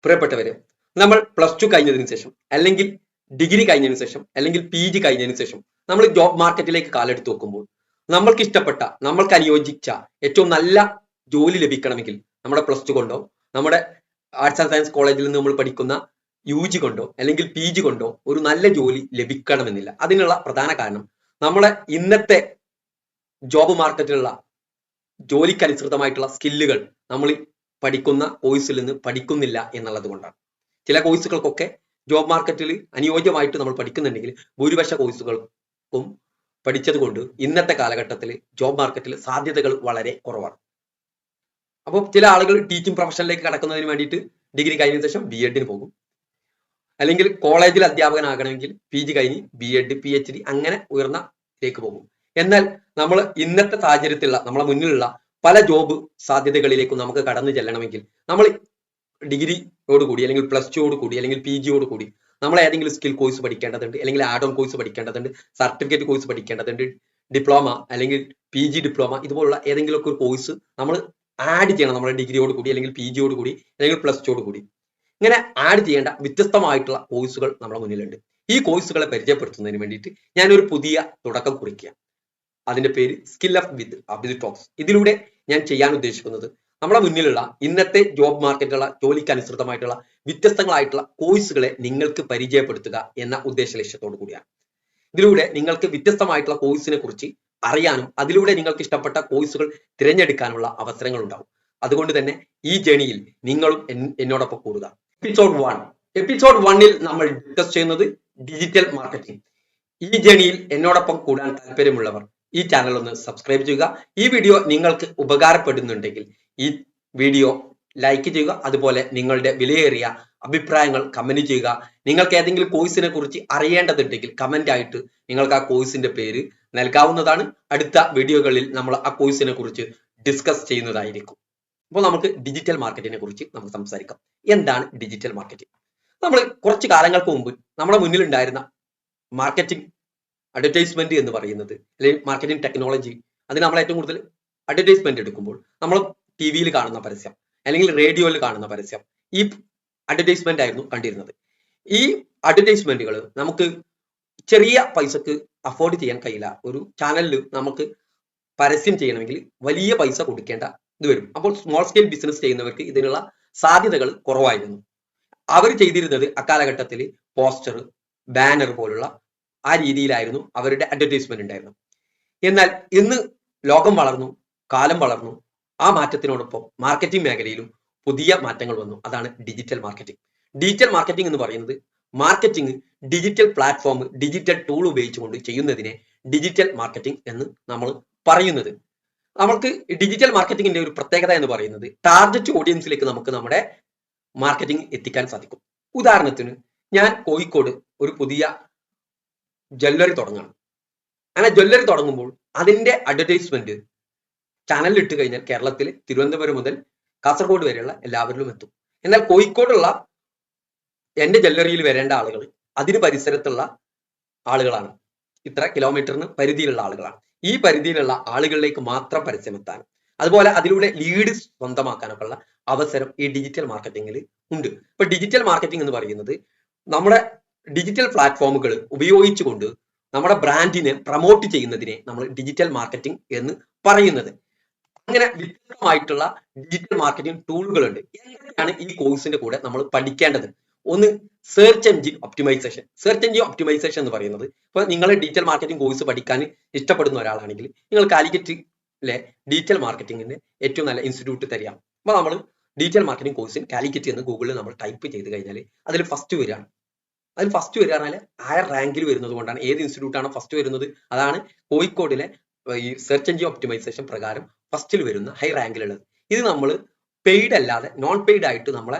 പ്രിയപ്പെട്ടവരെ, നമ്മൾ +2 കഴിഞ്ഞതിന് ശേഷം അല്ലെങ്കിൽ ഡിഗ്രി കഴിഞ്ഞതിന് ശേഷം അല്ലെങ്കിൽ PG കഴിഞ്ഞതിന് ശേഷം നമ്മൾ ജോബ് മാർക്കറ്റിലേക്ക് കാലെടുത്ത് നോക്കുമ്പോൾ നമ്മൾക്ക് ഇഷ്ടപ്പെട്ട, നമ്മൾക്ക് അനുയോജിച്ച ഏറ്റവും നല്ല ജോലി ലഭിക്കണമെങ്കിൽ നമ്മുടെ +2 കൊണ്ടോ നമ്മുടെ ആർട്സ് ആൻഡ് സയൻസ് കോളേജിൽ നിന്ന് നമ്മൾ പഠിക്കുന്ന UG കൊണ്ടോ അല്ലെങ്കിൽ PG കൊണ്ടോ ഒരു നല്ല ജോലി ലഭിക്കണമെന്നില്ല. അതിനുള്ള പ്രധാന കാരണം നമ്മളെ ഇന്നത്തെ ജോബ് മാർക്കറ്റിലുള്ള ജോലിക്കനുസൃതമായിട്ടുള്ള സ്കില്ലുകൾ നമ്മൾ പഠിക്കുന്ന കോഴ്സിൽ നിന്ന് പഠിക്കുന്നില്ല എന്നുള്ളത് കൊണ്ടാണ്. ചില കോഴ്സുകൾക്കൊക്കെ ജോബ് മാർക്കറ്റിൽ അനുയോജ്യമായിട്ട് നമ്മൾ പഠിക്കുന്നുണ്ടെങ്കിൽ ഭൂരിപക്ഷ കോഴ്സുകൾക്കും പഠിച്ചത് കൊണ്ട് ഇന്നത്തെ കാലഘട്ടത്തിൽ ജോബ് മാർക്കറ്റിൽ സാധ്യതകൾ വളരെ കുറവാണ്. അപ്പോൾ ചില ആളുകൾ ടീച്ചിങ് പ്രൊഫഷനിലേക്ക് കടക്കുന്നതിന് വേണ്ടിയിട്ട് ഡിഗ്രി കഴിഞ്ഞ ശേഷം BEdന് പോകും, അല്ലെങ്കിൽ കോളേജിൽ അധ്യാപകനാകണമെങ്കിൽ PG കഴിഞ്ഞ് BEd PhD അങ്ങനെ ഉയർന്നതിലേക്ക് പോകും. എന്നാൽ നമ്മൾ ഇന്നത്തെ സാഹചര്യത്തിലുള്ള നമ്മളെ മുന്നിലുള്ള പല ജോബ് സാധ്യതകളിലേക്കും നമുക്ക് കടന്നു ചെല്ലണമെങ്കിൽ നമ്മൾ ഡിഗ്രിയോട് കൂടി അല്ലെങ്കിൽ +2 കൂടി അല്ലെങ്കിൽ PGയോട് കൂടി നമ്മൾ ഏതെങ്കിലും സ്കിൽ കോഴ്സ് പഠിക്കേണ്ടതുണ്ട്, അല്ലെങ്കിൽ ആഡ് ഓൺ കോഴ്സ് പഠിക്കേണ്ടതുണ്ട്, സർട്ടിഫിക്കറ്റ് കോഴ്സ് പഠിക്കേണ്ടതുണ്ട്, ഡിപ്ലോമ അല്ലെങ്കിൽ PG ഡിപ്ലോമ ഇതുപോലുള്ള ഏതെങ്കിലുമൊക്കെ ഒരു കോഴ്സ് നമ്മൾ ആഡ് ചെയ്യണം നമ്മുടെ ഡിഗ്രിയോട് കൂടി അല്ലെങ്കിൽ PGയോട് കൂടി അല്ലെങ്കിൽ +2 കൂടി. ഇങ്ങനെ ആഡ് ചെയ്യേണ്ട വ്യത്യസ്തമായിട്ടുള്ള കോഴ്സുകൾ നമ്മുടെ മുന്നിലുണ്ട്. ഈ കോഴ്സുകളെ പരിചയപ്പെടുത്തുന്നതിന് വേണ്ടിയിട്ട് ഞാനൊരു പുതിയ തുടക്കം കുറിക്കുക. അതിന്റെ പേര് skill up with Abhijith talks. ഇതിലൂടെ ഞാൻ ചെയ്യാൻ ഉദ്ദേശിക്കുന്നത് നമ്മുടെ മുന്നിലുള്ള ഇന്നത്തെ ജോബ് മാർക്കറ്റിലുള്ള ജോലിക്ക് അനുസൃതമായിട്ടുള്ള വ്യത്യസ്തങ്ങളായിട്ടുള്ള കോഴ്സുകളെ നിങ്ങൾക്ക് പരിചയപ്പെടുത്തുക എന്ന ഉദ്ദേശ ലക്ഷ്യത്തോടു കൂടിയാണ്. ഇതിലൂടെ നിങ്ങൾക്ക് വ്യത്യസ്തമായിട്ടുള്ള കോഴ്സിനെ കുറിച്ച് അറിയാനും അതിലൂടെ നിങ്ങൾക്ക് ഇഷ്ടപ്പെട്ട കോഴ്സുകൾ തിരഞ്ഞെടുക്കാനുള്ള അവസരങ്ങൾ ഉണ്ടാവും. അതുകൊണ്ട് തന്നെ ഈ ജേണിയിൽ നിങ്ങളും എന്നോടൊപ്പം കൂടുക. എപ്പിസോഡ് 1ൽ നമ്മൾ ഡിസ്കസ് ചെയ്യുന്നത് ഡിജിറ്റൽ മാർക്കറ്റിംഗ്. ഈ ജേണിയിൽ എന്നോടൊപ്പം കൂടാൻ താല്പര്യമുള്ളവർ ഈ ചാനൽ ഒന്ന് സബ്സ്ക്രൈബ് ചെയ്യുക. ഈ വീഡിയോ നിങ്ങൾക്ക് ഉപകാരപ്പെടുന്നുണ്ടെങ്കിൽ ഈ വീഡിയോ ലൈക്ക് ചെയ്യുക. അതുപോലെ നിങ്ങളുടെ വിലയേറിയ അഭിപ്രായങ്ങൾ കമന്റ് ചെയ്യുക. നിങ്ങൾക്ക് ഏതെങ്കിലും കോഴ്സിനെ കുറിച്ച് അറിയേണ്ടതുണ്ടെങ്കിൽ കമന്റ് ആയിട്ട് നിങ്ങൾക്ക് ആ കോഴ്സിന്റെ പേര് നൽകാവുന്നതാണ്. അടുത്ത വീഡിയോകളിൽ നമ്മൾ ആ കോഴ്സിനെ കുറിച്ച് ഡിസ്കസ് ചെയ്യുന്നതായിരിക്കും. അപ്പോൾ നമുക്ക് ഡിജിറ്റൽ മാർക്കറ്റിനെ കുറിച്ച് നമുക്ക് സംസാരിക്കാം. എന്താണ് ഡിജിറ്റൽ മാർക്കറ്റിംഗ്? നമ്മൾ കുറച്ച് കാലങ്ങൾക്ക് മുമ്പ് നമ്മുടെ മുന്നിൽ ഉണ്ടായിരുന്ന മാർക്കറ്റിംഗ് അഡ്വർടൈസ്മെന്റ് എന്ന് പറയുന്നത്, അല്ലെങ്കിൽ മാർക്കറ്റിംഗ് ടെക്നോളജി, അതിന് നമ്മൾ ഏറ്റവും കൂടുതൽ അഡ്വർടൈസ്മെന്റ് എടുക്കുമ്പോൾ നമ്മൾ TV കാണുന്ന പരസ്യം അല്ലെങ്കിൽ റേഡിയോയിൽ കാണുന്ന പരസ്യം, ഈ അഡ്വർടൈസ്മെന്റ് ആയിരുന്നു കണ്ടിരുന്നത്. ഈ അഡ്വർടൈസ്മെന്റുകൾ നമുക്ക് ചെറിയ പൈസക്ക് അഫോർഡ് ചെയ്യാൻ കഴിയില്ല. ഒരു ചാനലിൽ നമുക്ക് പരസ്യം ചെയ്യണമെങ്കിൽ വലിയ പൈസ കൊടുക്കേണ്ട ഇത് വരും. അപ്പോൾ സ്മോൾ സ്കെയിൽ ബിസിനസ് ചെയ്യുന്നവർക്ക് ഇതിനുള്ള സാധ്യതകൾ കുറവായിരുന്നു. അവർ ചെയ്തിരുന്നത് അക്കാലഘട്ടത്തിൽ പോസ്റ്റർ, ബാനർ പോലുള്ള ആ രീതിയിലായിരുന്നു അവരുടെ അഡ്വർടൈസ്മെന്റ് ഉണ്ടായിരുന്നു. എന്നാൽ ഇന്ന് ലോകം വളർന്നു, കാലം വളർന്നു. ആ മാറ്റത്തിനോടൊപ്പം മാർക്കറ്റിംഗ് മേഖലയിലും പുതിയ മാറ്റങ്ങൾ വന്നു. അതാണ് ഡിജിറ്റൽ മാർക്കറ്റിംഗ്. ഡിജിറ്റൽ മാർക്കറ്റിംഗ് എന്ന് പറയുന്നത് marketing digital platform, digital tool ഉപയോഗിച്ചുകൊണ്ട് ചെയ്യുന്നതിനെ ഡിജിറ്റൽ മാർക്കറ്റിംഗ് എന്ന് നമ്മൾ പറയുന്നത്. നമുക്ക് ഡിജിറ്റൽ മാർക്കറ്റിംഗിന്റെ ഒരു പ്രത്യേകത എന്ന് പറയുന്നത് ടാർഗറ്റ് ഓഡിയൻസിലേക്ക് നമുക്ക് നമ്മുടെ മാർക്കറ്റിംഗ് എത്തിക്കാൻ സാധിക്കും. ഉദാഹരണത്തിന് ഞാൻ കോഴിക്കോട് ഒരു പുതിയ ജ്വല്ലറി തുടങ്ങണം. അങ്ങനെ ജ്വല്ലറി തുടങ്ങുമ്പോൾ അതിന്റെ അഡ്വർടൈസ്മെന്റ് ചാനലിൽ ഇട്ട് കഴിഞ്ഞാൽ കേരളത്തിൽ തിരുവനന്തപുരം മുതൽ കാസർഗോഡ് വരെയുള്ള എല്ലാവരിലും എത്തും. എന്നാൽ കോഴിക്കോടുള്ള എന്റെ ജ്വല്ലറിയിൽ വരേണ്ട ആളുകൾ അതിന് പരിസരത്തുള്ള ആളുകളാണ്, ഇത്ര കിലോമീറ്ററിന് പരിധിയിലുള്ള ആളുകളാണ്. ഈ പരിധിയിലുള്ള ആളുകളിലേക്ക് മാത്രം പരസ്യമെത്താനും അതുപോലെ അതിലൂടെ ലീഡ് സ്വന്തമാക്കാനൊക്കെ ഉള്ള അവസരം ഈ ഡിജിറ്റൽ മാർക്കറ്റിംഗിൽ ഉണ്ട്. ഇപ്പൊ ഡിജിറ്റൽ മാർക്കറ്റിംഗ് എന്ന് പറയുന്നത് നമ്മുടെ ഡിജിറ്റൽ പ്ലാറ്റ്ഫോമുകൾ ഉപയോഗിച്ചുകൊണ്ട് നമ്മുടെ ബ്രാൻഡിനെ പ്രൊമോട്ട് ചെയ്യുന്നതിനെ നമ്മൾ ഡിജിറ്റൽ മാർക്കറ്റിംഗ് എന്ന് പറയുന്നത്. അങ്ങനെ വ്യത്യസ്തമായിട്ടുള്ള ഡിജിറ്റൽ മാർക്കറ്റിംഗ് ടൂളുകളുണ്ട്. എന്തൊക്കെയാണ് ഈ കോഴ്സിന്റെ കൂടെ നമ്മൾ പഠിക്കേണ്ടത്? ഒന്ന്, search engine optimisation. Search engine optimisation എന്ന് പറയുന്നത്, ഇപ്പൊ നിങ്ങൾ ഡിജിറ്റൽ മാർക്കറ്റിംഗ് കോഴ്സ് പഠിക്കാൻ ഇഷ്ടപ്പെടുന്ന ഒരാളാണെങ്കിൽ നിങ്ങൾ കാലിക്കറ്റിലെ ഡിജിറ്റൽ മാർക്കറ്റിംഗിന്റെ ഏറ്റവും നല്ല ഇൻസ്റ്റിറ്റ്യൂട്ട് തരികയാണ്. അപ്പൊ നമ്മൾ ഡിജിറ്റൽ മാർക്കറ്റിംഗ് കോഴ്സിന് കാലിക്കറ്റ് എന്ന് ഗൂഗിളിൽ നമ്മൾ ടൈപ്പ് ചെയ്ത് കഴിഞ്ഞാൽ അതിൽ ഫസ്റ്റ് വരികയാണ്. അതിൽ ഫസ്റ്റ് വരിക പറഞ്ഞാൽ ആ റാങ്കിൽ വരുന്നത് കൊണ്ടാണ്. ഏത് ഇൻസ്റ്റിറ്റ്യൂട്ട് ആണോ ഫസ്റ്റ് വരുന്നത് അതാണ് കോഴിക്കോടിലെ ഈ സെർച്ച് എഞ്ചിൻ ഒപ്റ്റിമൈസേഷൻ പ്രകാരം ഫസ്റ്റിൽ വരുന്ന ഹൈ റാങ്കിലുള്ളത്. ഇത് നമ്മൾ പെയ്ഡ് അല്ലാതെ നോൺ പെയ്ഡ് ആയിട്ട് നമ്മളെ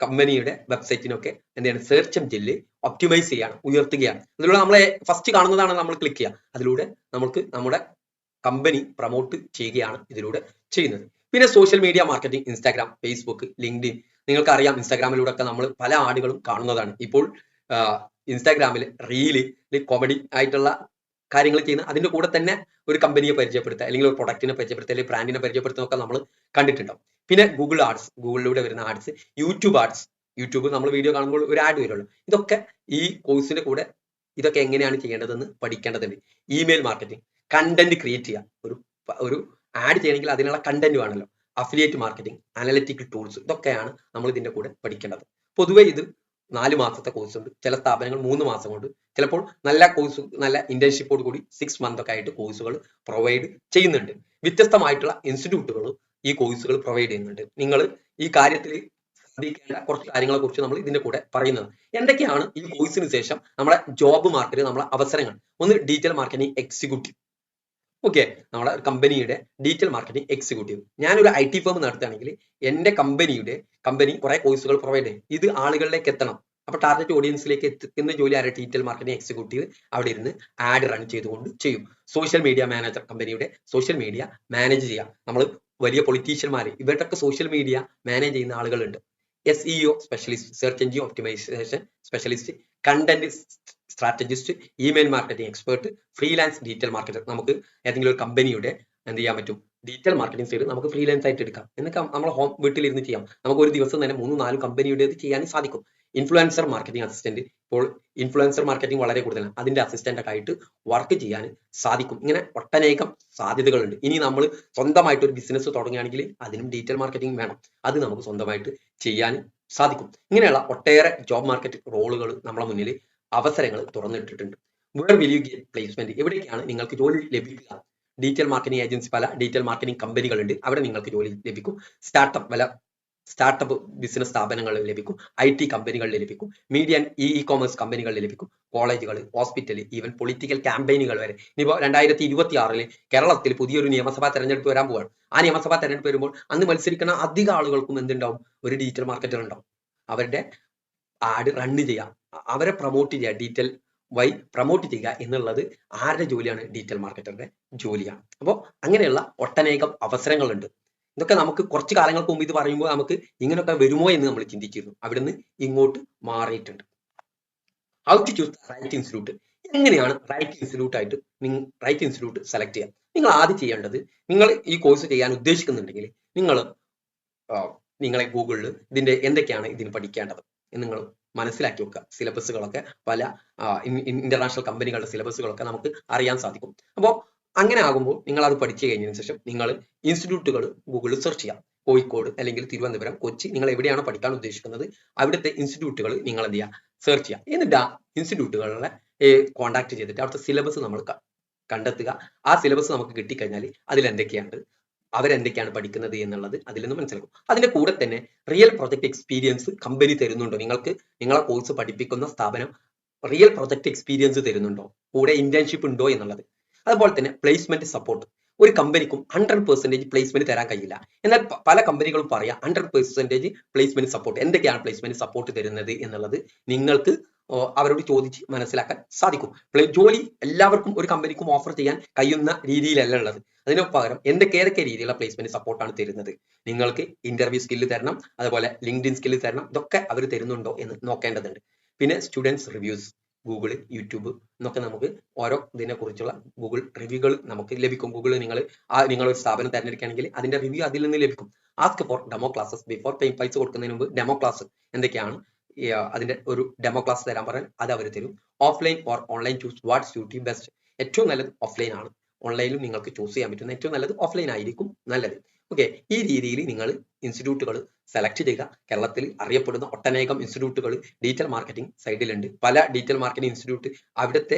കമ്പനിയുടെ വെബ്സൈറ്റിനൊക്കെ എന്താണ് സെർച്ച് എഞ്ചിനിൽ ഒപ്റ്റിമൈസ് ചെയ്യാണ്, ഉയർത്തുകയാണ്. അതിലൂടെ നമ്മളെ ഫസ്റ്റ് കാണുന്നതാണ് നമ്മൾ ക്ലിക്ക് ചെയ്യുക. അതിലൂടെ നമുക്ക് നമ്മുടെ കമ്പനി പ്രൊമോട്ട് ചെയ്യുകയാണ് ഇതിലൂടെ ചെയ്യുന്നത്. പിന്നെ social media marketing, Instagram, Facebook, LinkedIn. നിങ്ങൾക്ക് അറിയാം, ഇൻസ്റ്റാഗ്രാമിലൂടെ ഒക്കെ നമ്മൾ പല ആടുകളും കാണുന്നതാണ്. ഇപ്പോൾ ഇൻസ്റ്റാഗ്രാമിൽ റീല് കോമഡി ആയിട്ടുള്ള കാര്യങ്ങൾ ചെയ്യുന്ന അതിന്റെ കൂടെ തന്നെ ഒരു കമ്പനിയെ പരിചയപ്പെടുത്തുക, അല്ലെങ്കിൽ ഒരു പ്രൊഡക്റ്റിനെ പരിചയപ്പെടുത്തുക, അല്ലെങ്കിൽ ബ്രാൻഡിനെ പരിചയപ്പെടുത്തുക നമ്മൾ കണ്ടിട്ടുണ്ടാവും. പിന്നെ ഗൂഗിൾ ആഡ്സ്, ഗൂഗിളിലൂടെ വരുന്ന ആഡ്സ്, യൂട്യൂബ് ആഡ്സ്, യൂട്യൂബ് നമ്മൾ വീഡിയോ കാണുമ്പോൾ ഒരു ആഡ് വരുമല്ലോ. ഇതൊക്കെ ഈ കോഴ്സിന്റെ കൂടെ ഇതൊക്കെ എങ്ങനെയാണ് ചെയ്യേണ്ടതെന്ന് പഠിക്കേണ്ടതുണ്ട്. ഇമെയിൽ മാർക്കറ്റിംഗ്, കണ്ടന്റ് ക്രിയേറ്റ് ചെയ്യുക. ഒരു ആഡ് ചെയ്യണമെങ്കിൽ അതിനുള്ള കണ്ടന്റ് വേണമല്ലോ. അഫിലിയേറ്റ് മാർക്കറ്റിംഗ്, അനലിറ്റിക്കൽ ടൂൾസ്, ഇതൊക്കെയാണ് നമ്മൾ ഇതിന്റെ കൂടെ പഠിക്കേണ്ടത്. പൊതുവെ ഇത് 4 മാസത്തെ കോഴ്സ് ഉണ്ട്. ചില സ്ഥാപനങ്ങൾ 3 മാസം കൊണ്ട്, ചിലപ്പോൾ നല്ല കോഴ്സ്, നല്ല ഇന്റേൺഷിപ്പോട് കൂടി 6 മന്ത് ഒക്കെ ആയിട്ട് കോഴ്സുകൾ പ്രൊവൈഡ് ചെയ്യുന്നുണ്ട്. വ്യത്യസ്തമായിട്ടുള്ള ഇൻസ്റ്റിറ്റ്യൂട്ടുകൾ ഈ കോഴ്സുകൾ പ്രൊവൈഡ് ചെയ്യുന്നുണ്ട്. നിങ്ങൾ ഈ കാര്യത്തിൽ ശ്രദ്ധിക്കേണ്ട കുറച്ച് കാര്യങ്ങളെ കുറിച്ച് നമ്മൾ ഇതിന്റെ കൂടെ പറയുന്നത്. എന്തൊക്കെയാണ് ഈ കോഴ്സിന് ശേഷം നമ്മുടെ ജോബ് മാർക്കറ്റ്, നമ്മളെ അവസരങ്ങൾ? ഒന്ന്, ഡിജിറ്റൽ മാർക്കറ്റിംഗ് എക്സിക്യൂട്ടീവ്. ഓക്കെ, നമ്മുടെ കമ്പനിയുടെ ഡിജിറ്റൽ മാർക്കറ്റിംഗ് എക്സിക്യൂട്ടീവ്. ഞാനൊരു IT ഫേം നടത്തുകയാണെങ്കിൽ എന്റെ കമ്പനി കുറെ കോഴ്സുകൾ പ്രൊവൈഡ് ചെയ്യും. ഇത് ആളുകളിലേക്ക് എത്തണം. അപ്പൊ ടാർഗറ്റ് ഓഡിയൻസിലേക്ക് എത്തുന്ന ജോലി ആരുടെ? ഡിജിറ്റൽ മാർക്കറ്റിംഗ് എക്സിക്യൂട്ടീവ് അവിടെ ഇരുന്ന് ആഡ് റൺ ചെയ്തുകൊണ്ട് ചെയ്യും. സോഷ്യൽ മീഡിയ മാനേജർ, കമ്പനിയുടെ സോഷ്യൽ മീഡിയ മാനേജ് ചെയ്യാം. നമ്മൾ വലിയ പൊളിറ്റീഷ്യന്മാര്, ഇവരുടെയൊക്കെ സോഷ്യൽ മീഡിയ മാനേജ് ചെയ്യുന്ന ആളുകളുണ്ട്. SEO specialist, search engine optimisation specialist, content strategist, email marketing expert, freelance digital marketer. നമുക്ക് ഏതെങ്കിലും ഒരു കമ്പനിയുടെ എന്ത് ചെയ്യാൻ പറ്റും? ഡിജിറ്റൽ മാർക്കറ്റിംഗ് സൈഡ് നമുക്ക് ഫ്രീലാൻസ് ആയിട്ട് എടുക്കാം. എന്നൊക്കെ നമ്മൾ വീട്ടിലിരുന്ന് ചെയ്യാം. നമുക്ക് ഒരു ദിവസം തന്നെ 3-4 കമ്പനിയുടേത് ചെയ്യാൻ സാധിക്കും. ഇൻഫ്ലുവൻസർ മാർക്കറ്റിംഗ് അസിസ്റ്റന്റ്, ഇപ്പോൾ ഇൻഫ്ലുവൻസർ മാർക്കറ്റിംഗ് വളരെ കൂടുതലാണ്. അതിന്റെ അസിസ്റ്റന്റ് ഒക്കെ ആയിട്ട് വർക്ക് ചെയ്യാൻ സാധിക്കും. ഇങ്ങനെ ഒട്ടനേകം സാധ്യതകളുണ്ട്. ഇനി നമ്മൾ സ്വന്തമായിട്ട് ഒരു ബിസിനസ് തുടങ്ങുകയാണെങ്കിൽ അതിനും ഡിജിറ്റൽ മാർക്കറ്റിംഗ് വേണം. അത് നമുക്ക് സ്വന്തമായിട്ട് ചെയ്യാൻ സാധിക്കും. ഇങ്ങനെയുള്ള ഒട്ടേറെ ജോബ് മാർക്കറ്റ് റോളുകൾ നമ്മളെ മുന്നിൽ അവസരങ്ങൾ തുറന്നിട്ടിട്ടുണ്ട്. Where will you get placement? എവിടേക്കാണ് നിങ്ങൾക്ക് ജോലി ലഭിക്കുക? ഡിജിറ്റൽ മാർക്കറ്റിംഗ് ഏജൻസി, പല ഡിജിറ്റൽ മാർക്കറ്റിംഗ് കമ്പനികളുണ്ട്. അവിടെ നിങ്ങൾക്ക് ജോലി ലഭിക്കും. സ്റ്റാർട്ടപ്പ് ബിസിനസ് സ്ഥാപനങ്ങളിൽ ലഭിക്കും. IT കമ്പനികളിൽ ലഭിക്കും. മീഡിയ ആൻഡ് ഇ-കോമേഴ്സ് കമ്പനികളിൽ ലഭിക്കും. കോളേജുകൾ, ഹോസ്പിറ്റൽ, ഈവൻ പൊളിറ്റിക്കൽ ക്യാമ്പയിനുകൾ വരെ. ഇനിയിപ്പോൾ 2026 കേരളത്തിൽ പുതിയൊരു നിയമസഭാ തെരഞ്ഞെടുപ്പ് വരാൻ പോവാണ്. ആ നിയമസഭാ തെരഞ്ഞെടുപ്പ് വരുമ്പോൾ അന്ന് മത്സരിക്കുന്ന അധിക ആളുകൾക്കും എന്തുണ്ടാവും? ഒരു ഡിജിറ്റൽ മാർക്കറ്റർ ഉണ്ടാവും. അവരുടെ ആഡ് റൺ ചെയ്യാം, അവരെ പ്രൊമോട്ട് ചെയ്യുക, ഡിജിറ്റൽ വഴി പ്രൊമോട്ട് ചെയ്യുക എന്നുള്ളത് ആരുടെ ജോലിയാണ്? ഡിജിറ്റൽ മാർക്കറ്ററുടെ ജോലിയാണ്. അപ്പോൾ അങ്ങനെയുള്ള ഒട്ടനേകം അവസരങ്ങളുണ്ട്. ഇതൊക്കെ നമുക്ക് കുറച്ച് കാലങ്ങൾക്ക് മുമ്പ് ഇത് പറയുമ്പോൾ നമുക്ക് ഇങ്ങനെയൊക്കെ വരുമോ എന്ന് നമ്മൾ ചിന്തിച്ചിരുന്നു. അവിടുന്ന് ഇങ്ങോട്ട് മാറിയിട്ടുണ്ട്. How to choose right institute? എങ്ങനെയാണ് റൈറ്റ് ഇൻസ്റ്റിറ്റ്യൂട്ട് സെലക്ട് ചെയ്യുക? നിങ്ങൾ ആദ്യം ചെയ്യേണ്ടത്, നിങ്ങൾ ഈ കോഴ്സ് ചെയ്യാൻ ഉദ്ദേശിക്കുന്നുണ്ടെങ്കിൽ നിങ്ങളെ ഗൂഗിളിൽ ഇതിന്റെ എന്തൊക്കെയാണ് ഇതിന് പഠിക്കേണ്ടത് എന്ന് നിങ്ങൾ മനസ്സിലാക്കി വെക്കുക. സിലബസുകളൊക്കെ പല ഇന്റർനാഷണൽ കമ്പനികളുടെ സിലബസുകളൊക്കെ നമുക്ക് അറിയാൻ സാധിക്കും. അപ്പോൾ അങ്ങനെ ആകുമ്പോൾ നിങ്ങൾ അത് പഠിച്ചു കഴിഞ്ഞതിന് ശേഷം നിങ്ങൾ ഇൻസ്റ്റിറ്റ്യൂട്ടുകൾ ഗൂഗിളിൽ സെർച്ച് ചെയ്യാം. കോഴിക്കോട് അല്ലെങ്കിൽ തിരുവനന്തപുരം, കൊച്ചി, നിങ്ങൾ എവിടെയാണ് പഠിക്കാൻ ഉദ്ദേശിക്കുന്നത് അവിടുത്തെ ഇൻസ്റ്റിറ്റ്യൂട്ടുകൾ നിങ്ങൾ എന്ത് ചെയ്യുക? സെർച്ച് ചെയ്യുക. എന്നിട്ട് ആ ഇൻസ്റ്റിറ്റ്യൂട്ടുകളെ കോൺടാക്ട് ചെയ്തിട്ട് അവിടുത്തെ സിലബസ് നമ്മൾ കണ്ടെത്തുക. ആ സിലബസ് നമുക്ക് കിട്ടിക്കഴിഞ്ഞാൽ അതിൽ എന്തൊക്കെയാണ്, അവരെന്തൊക്കെയാണ് പഠിക്കുന്നത് എന്നുള്ളത് അതിൽ നിന്ന് മനസ്സിലാക്കും. അതിന്റെ കൂടെ തന്നെ റിയൽ പ്രൊജക്ട് എക്സ്പീരിയൻസ് കമ്പനി തരുന്നുണ്ടോ? നിങ്ങളെ കോഴ്സ് പഠിപ്പിക്കുന്ന സ്ഥാപനം റിയൽ പ്രൊജക്ട് എക്സ്പീരിയൻസ് തരുന്നുണ്ടോ? കൂടെ ഇന്റേൺഷിപ്പ് ഉണ്ടോ എന്നുള്ളത്. അതുപോലെ തന്നെ പ്ലേസ്മെന്റ് സപ്പോർട്ട്. ഒരു കമ്പനിക്കും 100% പ്ലേസ്മെന്റ് തരാൻ കഴിയില്ല. എന്നാൽ പല കമ്പനികളും പറയാം 100% പ്ലേസ്മെന്റ് സപ്പോർട്ട്. എന്തൊക്കെയാണ് പ്ലേസ്മെന്റ് സപ്പോർട്ട് തരുന്നത് എന്നുള്ളത് നിങ്ങൾക്ക് അവരോട് ചോദിച്ച് മനസ്സിലാക്കാൻ സാധിക്കും. ജോലി എല്ലാവർക്കും ഒരു കമ്പനിക്കും ഓഫർ ചെയ്യാൻ കഴിയുന്ന രീതിയിലല്ല ഉള്ളത്. അതിന് പകരം ഏതൊക്കെ രീതിയിലുള്ള പ്ലേസ്മെന്റ് സപ്പോർട്ടാണ് തരുന്നത്? നിങ്ങൾക്ക് ഇന്റർവ്യൂ സ്കില്ല് തരണം, അതുപോലെ ലിങ്ക്ഡിൻ സ്കില്ല് തരണം. ഇതൊക്കെ അവർ തരുന്നുണ്ടോ എന്ന് നോക്കേണ്ടതുണ്ട്. പിന്നെ സ്റ്റുഡൻസ് റിവ്യൂസ്, ഗൂഗിൾ, യൂട്യൂബ് എന്നൊക്കെ നമുക്ക് ഓരോ ഇതിനെ കുറിച്ചുള്ള ഗൂഗിൾ റിവ്യൂകൾ നമുക്ക് ലഭിക്കും. ഗൂഗിളിൽ നിങ്ങളൊരു സ്ഥാപനം തിരഞ്ഞെടുക്കുകയാണെങ്കിൽ അതിന്റെ റിവ്യൂ അതിൽ നിന്ന് ലഭിക്കും. Ask for demo classes before paying. പൈസ കൊടുക്കുന്നതിന് മുമ്പ് ഡെമോ ക്ലാസ് എന്തൊക്കെയാണ്, അതിന്റെ ഒരു ഡെമോ ക്ലാസ് തരാൻ പറഞ്ഞാൽ അത് അവർ തരും. Offline or online choose what suit you best. ഏറ്റവും നല്ലത് ഓഫ്ലൈൻ ആണ്. ഓൺലൈനിലും നിങ്ങൾക്ക് ചൂസ് ചെയ്യാൻ പറ്റുന്ന ഏറ്റവും നല്ലത് ഓഫ്ലൈൻ ആയിരിക്കും നല്ലത്. ഓക്കെ, ഈ രീതിയിൽ നിങ്ങൾ ഇൻസ്റ്റിറ്റ്യൂട്ടുകൾ സെലക്ട് ചെയ്യുക. കേരളത്തിൽ അറിയപ്പെടുന്ന ഒട്ടനേകം ഇൻസ്റ്റിറ്റ്യൂട്ടുകൾ ഡിജിറ്റൽ മാർക്കറ്റിംഗ് സൈഡിലുണ്ട്. പല ഡിജിറ്റൽ മാർക്കറ്റിംഗ് ഇൻസ്റ്റിറ്റ്യൂട്ട് അവിടുത്തെ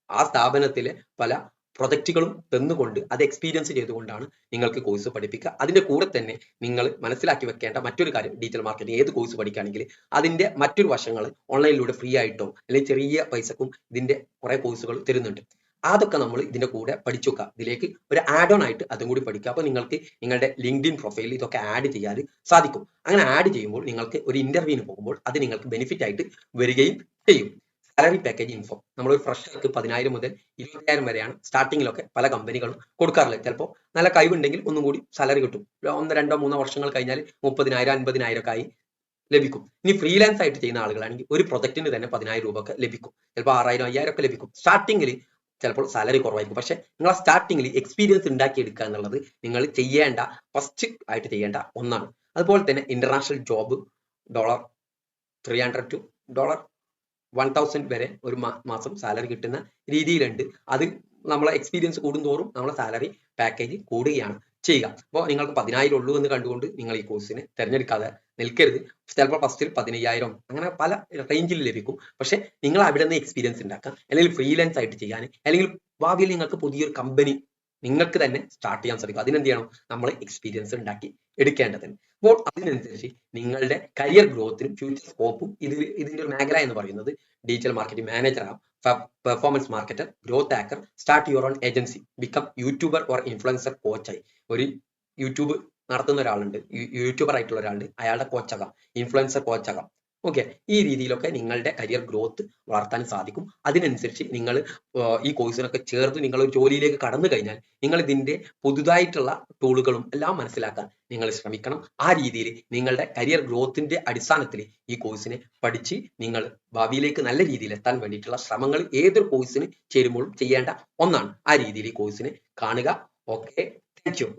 ആ സ്ഥാപനത്തിലെ പല പ്രൊജക്റ്റുകളും തന്നുകൊണ്ട് അത് എക്സ്പീരിയൻസ് ചെയ്തുകൊണ്ടാണ് നിങ്ങൾക്ക് കോഴ്സ് പഠിപ്പിക്കുക. അതിന്റെ കൂടെ തന്നെ നിങ്ങൾ മനസ്സിലാക്കി വെക്കേണ്ട മറ്റൊരു കാര്യം, ഡിജിറ്റൽ മാർക്കറ്റിംഗ് ഏത് കോഴ്സ് പഠിക്കുകയാണെങ്കിൽ അതിന്റെ മറ്റൊരു വശങ്ങൾ ഓൺലൈനിലൂടെ ഫ്രീ ആയിട്ടോ അല്ലെങ്കിൽ ചെറിയ പൈസക്കും ഇതിന്റെ കുറെ കോഴ്സുകൾ തരുന്നുണ്ട്. അതൊക്കെ നമ്മൾ ഇതിന്റെ കൂടെ പഠിച്ചു വെക്കുക. ഇതിലേക്ക് ഒരു ആഡ് ഓൺ ആയിട്ട് അതും കൂടി പഠിക്കുക. അപ്പോൾ നിങ്ങൾക്ക് നിങ്ങളുടെ ലിങ്ക്ഡിൻ പ്രൊഫൈലിൽ ഇതൊക്കെ ആഡ് ചെയ്യാൻ സാധിക്കും. അങ്ങനെ ആഡ് ചെയ്യുമ്പോൾ നിങ്ങൾക്ക് ഒരു ഇന്റർവ്യൂവിന് പോകുമ്പോൾ അത് നിങ്ങൾക്ക് ബെനിഫിറ്റ് ആയിട്ട് വരികയും ചെയ്യും. Salary package info. നമ്മളൊരു ഫ്രഷർക്ക് 10,000 മുതൽ 20,000 വരെയാണ് സ്റ്റാർട്ടിങ്ങിലൊക്കെ പല കമ്പനികളും കൊടുക്കാറുള്ളത്. ചിലപ്പോൾ നല്ല കഴിവുണ്ടെങ്കിൽ ഒന്നും കൂടി സാലറി കിട്ടും. 1, 2, 3 വർഷങ്ങൾ കഴിഞ്ഞാൽ 30,000, 50,000 ഒക്കെ ആയി ലഭിക്കും. ഇനി ഫ്രീലാൻസ് ആയിട്ട് ചെയ്യുന്ന ആളുകളാണെങ്കിൽ ഒരു പ്രൊജക്റ്റിന് തന്നെ 10,000 രൂപ ഒക്കെ ലഭിക്കും. ചിലപ്പോൾ 6,000, 5,000 ഒക്കെ ലഭിക്കും. സ്റ്റാർട്ടിങ്ങിൽ ചിലപ്പോൾ സാലറി കുറവായിരിക്കും. പക്ഷെ നിങ്ങൾ സ്റ്റാർട്ടിങ്ങിൽ എക്സ്പീരിയൻസ് ഉണ്ടാക്കിയെടുക്കുക എന്നുള്ളത് നിങ്ങൾ ചെയ്യേണ്ട ഫസ്റ്റ് ആയിട്ട് ചെയ്യേണ്ട ഒന്നാണ്. അതുപോലെ തന്നെ ഇന്റർനാഷണൽ ജോബ് $300 to $1000 വരെ ഒരു മാസം സാലറി കിട്ടുന്ന രീതിയിലുണ്ട്. അത് നമ്മളെ എക്സ്പീരിയൻസ് കൂടുന്തോറും നമ്മളെ സാലറി പാക്കേജ് കൂടുകയാണ് ചെയ്യുക. അപ്പോൾ നിങ്ങൾക്ക് 10,000 ഉള്ളൂ എന്ന് കണ്ടുകൊണ്ട് നിങ്ങൾ ഈ കോഴ്സിനെ തിരഞ്ഞെടുക്കാതെ നിൽക്കരുത്. ചിലപ്പോൾ ഫസ്റ്റിൽ 15,000 അങ്ങനെ പല റേഞ്ചിൽ ലഭിക്കും. പക്ഷെ നിങ്ങൾ അവിടെ നിന്ന് എക്സ്പീരിയൻസ് ഉണ്ടാക്കാം, അല്ലെങ്കിൽ ഫ്രീലാൻസ് ആയിട്ട് ചെയ്യാൻ, അല്ലെങ്കിൽ ഭാവിയിൽ നിങ്ങൾക്ക് പുതിയൊരു കമ്പനി നിങ്ങൾക്ക് തന്നെ സ്റ്റാർട്ട് ചെയ്യാൻ സാധിക്കും. അതിനെന്ത് ചെയ്യണം? നമ്മൾ എക്സ്പീരിയൻസ് ഉണ്ടാക്കി എടുക്കേണ്ടതുണ്ട്. അപ്പോൾ അതിനനുസരിച്ച് നിങ്ങളുടെ കരിയർ ഗ്രോത്തിനും ഫ്യൂച്ചർ സ്കോപ്പും ഇതിന്റെ ഒരു മേഖല എന്ന് പറയുന്നത് ഡിജിറ്റൽ മാർക്കറ്റിംഗ് മാനേജർ ആകാം, performance marketer, growth hacker, start your own agency, become youtuber or influencer കോച്ചായി. ഒരു യൂട്യൂബ് നടത്തുന്ന ഒരാളുണ്ട്, യൂട്യൂബർ ആയിട്ടുള്ള ഒരാളുണ്ട്, അയാളുടെ കോച്ചാകാം, ഇൻഫ്ലുവൻസർ കോച്ചാകാം. ഓക്കെ, ഈ രീതിയിലൊക്കെ നിങ്ങളുടെ കരിയർ ഗ്രോത്ത് വളർത്താൻ സാധിക്കും. അതിനനുസരിച്ച് നിങ്ങൾ ഈ കോഴ്സിനൊക്കെ ചേർത്ത് നിങ്ങൾ ഒരു ജോലിയിലേക്ക് കടന്നു കഴിഞ്ഞാൽ നിങ്ങൾ ഇതിന്റെ പുതുതായിട്ടുള്ള ടൂളുകളും എല്ലാം മനസ്സിലാക്കാൻ നിങ്ങൾ ശ്രമിക്കണം. ആ രീതിയിൽ നിങ്ങളുടെ കരിയർ ഗ്രോത്തിന്റെ അടിസ്ഥാനത്തിൽ ഈ കോഴ്സിനെ പഠിച്ച് നിങ്ങൾ ഭാവിയിലേക്ക് നല്ല രീതിയിൽ എത്താൻ വേണ്ടിയിട്ടുള്ള ശ്രമങ്ങൾ ഏതൊരു കോഴ്സിന് ചേരുമ്പോഴും ചെയ്യേണ്ട ഒന്നാണ്. ആ രീതിയിൽ ഈ കോഴ്സിനെ കാണുക. Okay, thank you.